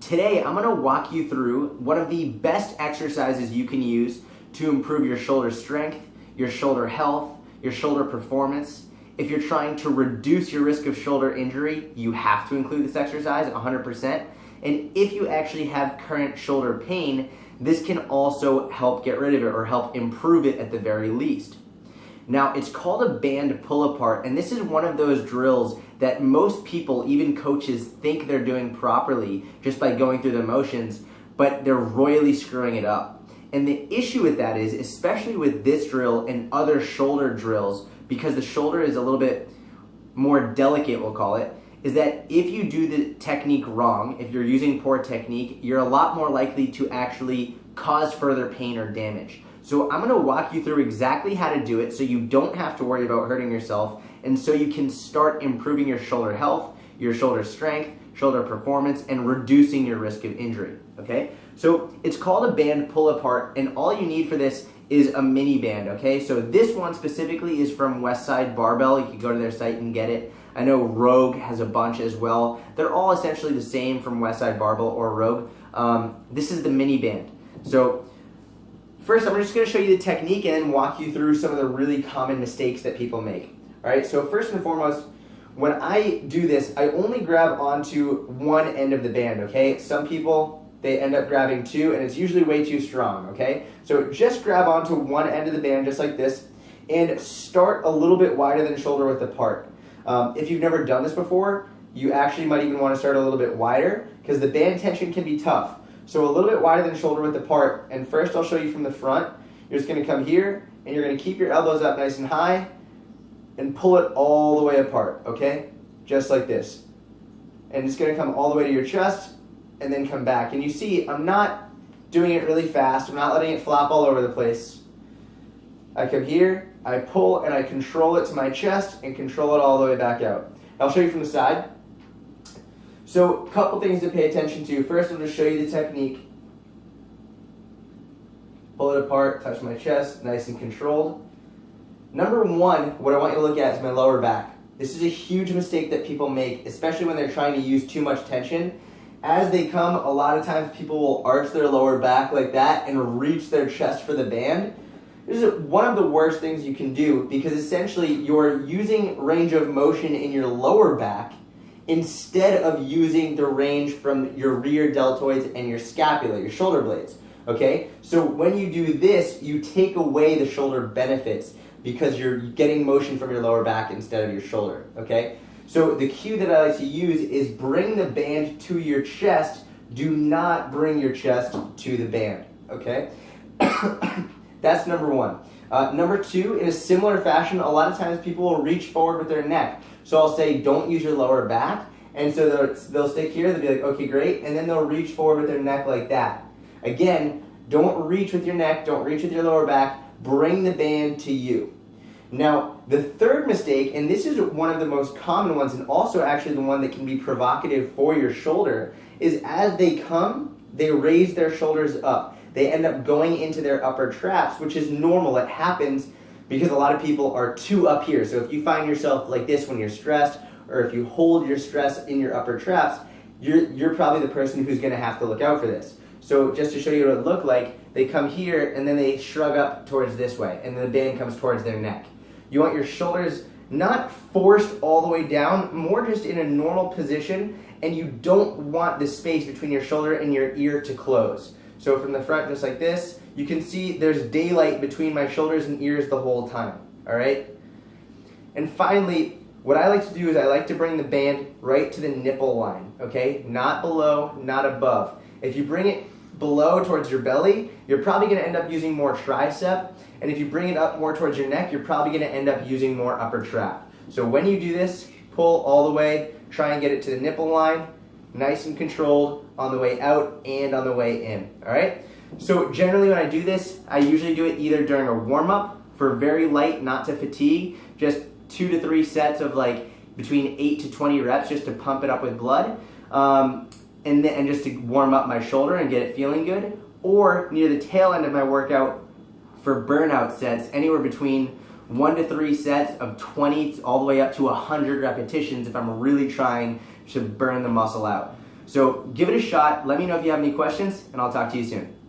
Today, I'm gonna walk you through one of the best exercises you can use to improve your shoulder strength, your shoulder health, your shoulder performance. If you're trying to reduce your risk of shoulder injury, you have to include this exercise 100%. And if you actually have current shoulder pain, this can also help get rid of it or help improve it at the very least. Now, it's called a band pull apart, and this is one of those drills that most people, even coaches, think they're doing properly just by going through the motions, but they're royally screwing it up. And the issue with that is, especially with this drill and other shoulder drills, because the shoulder is a little bit more delicate, we'll call it, is that if you do the technique wrong, if you're using poor technique, you're a lot more likely to actually cause further pain or damage. So I'm gonna walk you through exactly how to do it so you don't have to worry about hurting yourself, and so you can start improving your shoulder health, your shoulder strength, shoulder performance, and reducing your risk of injury, okay? So it's called a band pull apart, and all you need for this is a mini band, okay? So this one specifically is from Westside Barbell. You can go to their site and get it. I know Rogue has a bunch as well. They're all essentially the same from Westside Barbell or Rogue. This is the mini band. So first, I'm just going to show you the technique and then walk you through some of the really common mistakes that people make. All right, so first and foremost, when I do this, I only grab onto one end of the band, okay? Some people, they end up grabbing two, and it's usually way too strong, okay? So just grab onto one end of the band just like this, and start a little bit wider than shoulder width apart. If you've never done this before, you actually might even want to start a little bit wider, because the band tension can be tough. So a little bit wider than shoulder width apart, and first I'll show you from the front. You're just going to come here, and you're going to keep your elbows up nice and high, and pull it all the way apart, okay? Just like this. And it's going to come all the way to your chest, and then come back. And you see, I'm not doing it really fast. I'm not letting it flop all over the place. I come here, I pull, and I control it to my chest, and control it all the way back out. I'll show you from the side. So, a couple things to pay attention to. First, I'll just show you the technique. Pull it apart, touch my chest, nice and controlled. Number one, what I want you to look at is my lower back. This is a huge mistake that people make, especially when they're trying to use too much tension. As they come, a lot of times people will arch their lower back like that and reach their chest for the band. This is one of the worst things you can do, because essentially you're using range of motion in your lower back instead of using the range from your rear deltoids and your scapula, your shoulder blades, okay? So when you do this, you take away the shoulder benefits because you're getting motion from your lower back instead of your shoulder, okay? So the cue that I like to use is bring the band to your chest. Do not bring your chest to the band, okay? That's number one. Number two, in a similar fashion, a lot of times people will reach forward with their neck. So I'll say, don't use your lower back. And so they'll stick here, they'll be like, okay, great. And then they'll reach forward with their neck like that. Again, don't reach with your neck, don't reach with your lower back. Bring the band to you. Now, the third mistake, and this is one of the most common ones, and also actually the one that can be provocative for your shoulder, is as they come, they raise their shoulders up. They end up going into their upper traps, which is normal. It happens because a lot of people are too up here. So if you find yourself like this when you're stressed, or if you hold your stress in your upper traps, you're probably the person who's going to have to look out for this. So just to show you what it would look like, they come here and then they shrug up towards this way, and then the band comes towards their neck. You want your shoulders not forced all the way down, more just in a normal position, and you don't want the space between your shoulder and your ear to close. So from the front, just like this, you can see there's daylight between my shoulders and ears the whole time, all right? And finally, what I like to do is I like to bring the band right to the nipple line, okay? Not below, not above. If you bring it below towards your belly, you're probably going to end up using more tricep, and if you bring it up more towards your neck, you're probably going to end up using more upper trap. So when you do this, pull all the way, try and get it to the nipple line, nice and controlled on the way out and on the way in, all right? So generally when I do this, I usually do it either during a warm-up for very light, not to fatigue, just 2 to 3 sets of like between 8 to 20 reps just to pump it up with blood, and just to warm up my shoulder and get it feeling good, or near the tail end of my workout for burnout sets, anywhere between 1 to 3 sets of 20 all the way up to 100 repetitions if I'm really trying to burn the muscle out. So give it a shot. Let me know if you have any questions, and I'll talk to you soon.